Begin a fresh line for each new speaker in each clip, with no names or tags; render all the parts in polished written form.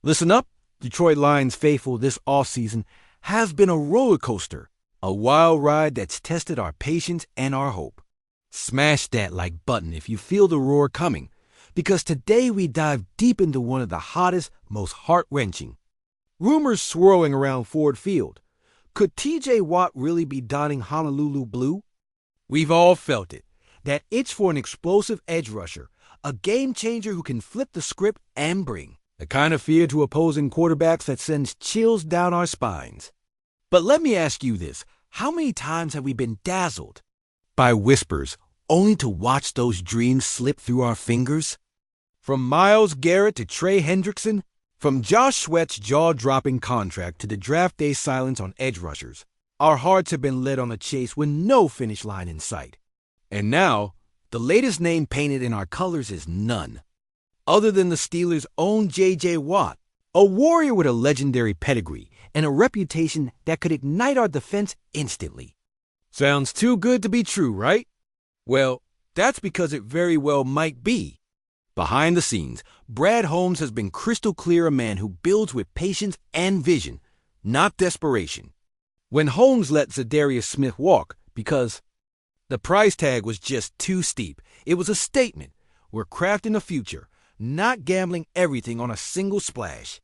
Listen up, Detroit Lions faithful. This offseason has been a roller coaster, a wild ride that's tested our patience and our hope. Smash that like button if you feel the roar coming, because today we dive deep into one of the hottest, most heart-wrenching rumors swirling around Ford Field. Could TJ Watt really be donning Honolulu blue? We've all felt it, that itch for an explosive edge rusher, a game changer who can flip the script and bring the kind of fear to opposing quarterbacks that sends chills down our spines. But let me ask you this, how many times have we been dazzled by whispers only to watch those dreams slip through our fingers? From Myles Garrett to Trey Hendrickson, from Josh Sweat's jaw-dropping contract to the draft day silence on edge rushers, our hearts have been led on a chase with no finish line in sight. And now, the latest name painted in our colors is none other than the Steelers' own J.J. Watt, a warrior with a legendary pedigree and a reputation that could ignite our defense instantly. Sounds too good to be true, right? Well, that's because it very well might be. Behind the scenes, Brad Holmes has been crystal clear a man who builds with patience and vision, not desperation. When Holmes let Zadarius Smith walk because the price tag was just too steep, it was a statement. We're crafting the future, not gambling everything on a single splash.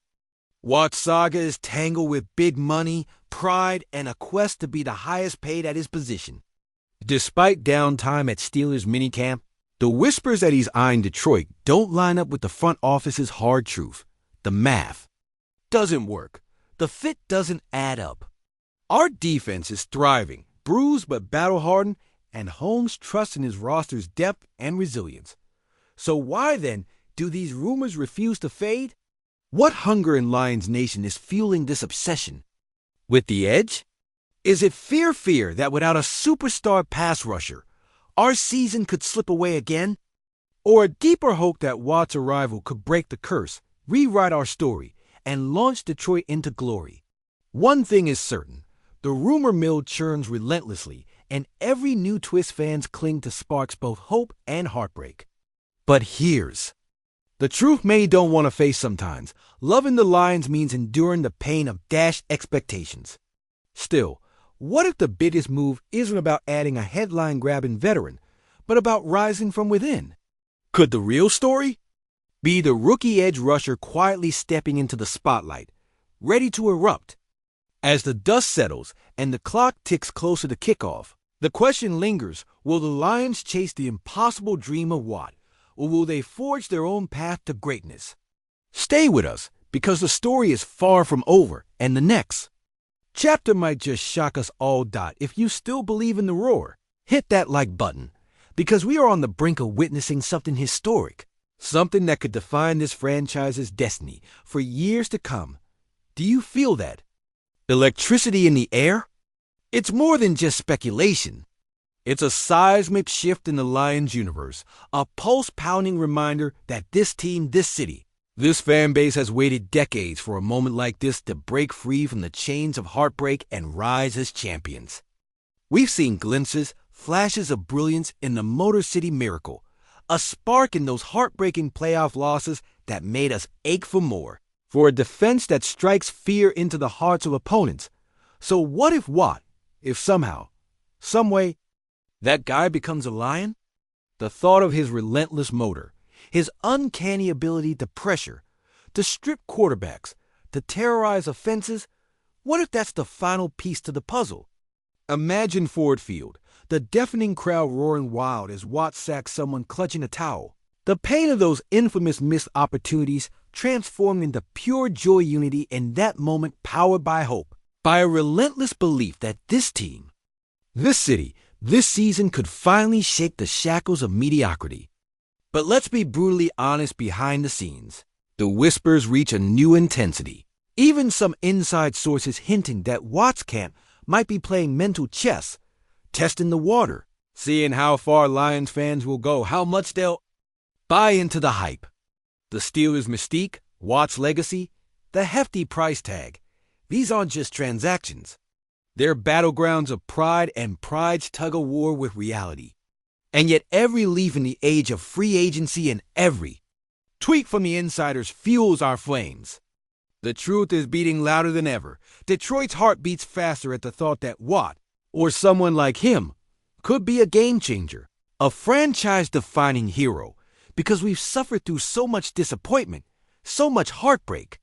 Watt's saga is tangled with big money, pride, and a quest to be the highest paid at his position. Despite downtime at Steelers minicamp, the whispers that he's eyeing Detroit don't line up with the front office's hard truth. The math doesn't work. The fit doesn't add up. Our defense is thriving, bruised but battle-hardened, and Holmes trusts in his roster's depth and resilience. So why, then, do these rumors refuse to fade? What hunger in Lions Nation is fueling this obsession with the edge? Is it fear that without a superstar pass rusher, our season could slip away again? Or a deeper hope that Watt's arrival could break the curse, rewrite our story, and launch Detroit into glory? One thing is certain, the rumor mill churns relentlessly, and every new twist fans cling to sparks both hope and heartbreak. But here's the truth many don't want to face sometimes. Loving the Lions means enduring the pain of dashed expectations. Still, what if the biggest move isn't about adding a headline-grabbing veteran, but about rising from within? Could the real story be the rookie edge rusher quietly stepping into the spotlight, ready to erupt? As the dust settles and the clock ticks closer to kickoff, the question lingers, will the Lions chase the impossible dream of Watt, or will they forge their own path to greatness? Stay with us, because the story is far from over, and the next chapter might just shock us all. If you still believe in the roar, hit that like button, because we are on the brink of witnessing something historic, something that could define this franchise's destiny for years to come. Do you feel that electricity in the air? It's more than just speculation. It's a seismic shift in the Lions universe, a pulse-pounding reminder that this team, this city, this fan base has waited decades for a moment like this to break free from the chains of heartbreak and rise as champions. We've seen glimpses, flashes of brilliance in the Motor City Miracle, a spark in those heartbreaking playoff losses that made us ache for more, for a defense that strikes fear into the hearts of opponents. So what if Watt, if somehow, someway, that guy becomes a Lion? The thought of his relentless motor, his uncanny ability to pressure, to strip quarterbacks, to terrorize offenses, what if that's the final piece to the puzzle? Imagine Ford Field, the deafening crowd roaring wild as Watt sacks someone clutching a towel. The pain of those infamous missed opportunities transformed into pure joy unity in that moment, powered by hope, by a relentless belief that this team, this city, this season could finally shake the shackles of mediocrity. But let's be brutally honest behind the scenes. The whispers reach a new intensity. Even some inside sources hinting that Watt's camp might be playing mental chess, testing the water, seeing how far Lions fans will go, how much they'll buy into the hype. The Steelers' mystique, Watt's legacy, the hefty price tag. These aren't just transactions. They're battlegrounds of pride and pride's tug-of-war with reality. And yet every leaf in the age of free agency and every tweet from the insiders fuels our flames. The truth is beating louder than ever. Detroit's heart beats faster at the thought that Watt, or someone like him, could be a game changer, a franchise-defining hero, because we've suffered through so much disappointment, so much heartbreak,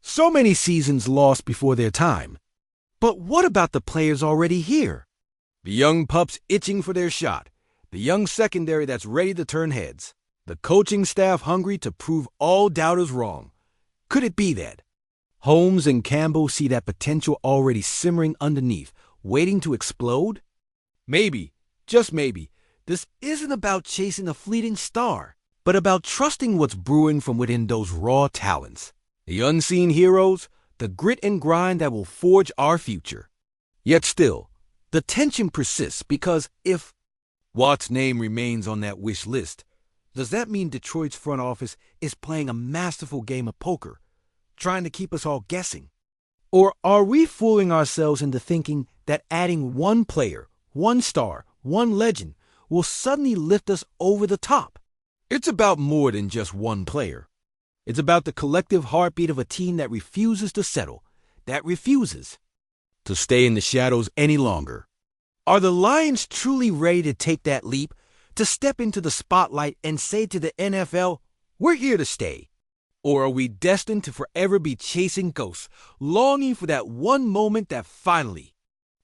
so many seasons lost before their time. But what about the players already here? The young pups itching for their shot, the young secondary that's ready to turn heads, the coaching staff hungry to prove all doubters wrong. Could it be that Holmes and Campbell see that potential already simmering underneath, waiting to explode? Maybe, just maybe, this isn't about chasing a fleeting star, but about trusting what's brewing from within those raw talents. The unseen heroes, the grit and grind that will forge our future. Yet still, the tension persists because if Watt's name remains on that wish list, does that mean Detroit's front office is playing a masterful game of poker, trying to keep us all guessing? Or are we fooling ourselves into thinking that adding one player, one star, one legend will suddenly lift us over the top? It's about more than just one player. It's about the collective heartbeat of a team that refuses to settle, that refuses to stay in the shadows any longer. Are the Lions truly ready to take that leap, to step into the spotlight and say to the NFL, we're here to stay? Or are we destined to forever be chasing ghosts, longing for that one moment that finally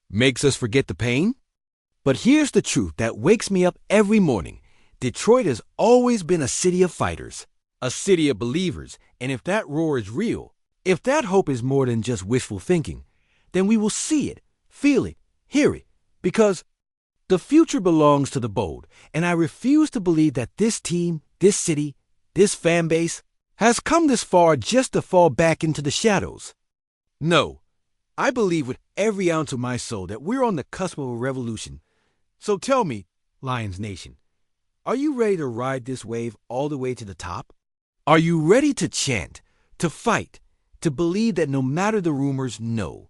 makes us forget the pain? But here's the truth that wakes me up every morning. Detroit has always been a city of fighters, a city of believers, and if that roar is real, if that hope is more than just wishful thinking, then we will see it, feel it, hear it, because the future belongs to the bold, and I refuse to believe that this team, this city, this fan base has come this far just to fall back into the shadows. No, I believe with every ounce of my soul that we're on the cusp of a revolution. So tell me, Lions Nation, are you ready to ride this wave all the way to the top? Are you ready to chant, to fight, to believe that no matter the rumors, no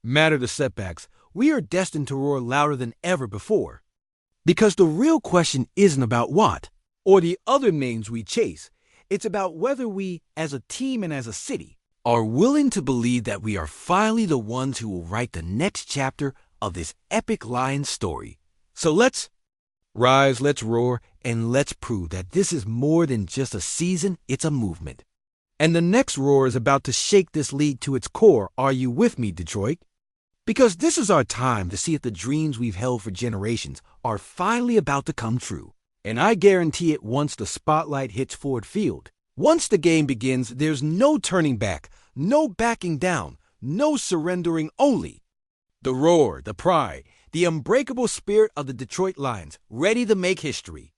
matter the setbacks, we are destined to roar louder than ever before? Because the real question isn't about Watt or the other names we chase. It's about whether we, as a team and as a city, are willing to believe that we are finally the ones who will write the next chapter of this epic Lions story. So let's rise, let's roar, and let's prove that this is more than just a season, it's a movement. And the next roar is about to shake this league to its core. Are you with me, Detroit? Because this is our time to see if the dreams we've held for generations are finally about to come true. And I guarantee it once the spotlight hits Ford Field. Once the game begins, there's no turning back, no backing down, no surrendering, only the roar, the pride, the unbreakable spirit of the Detroit Lions, ready to make history.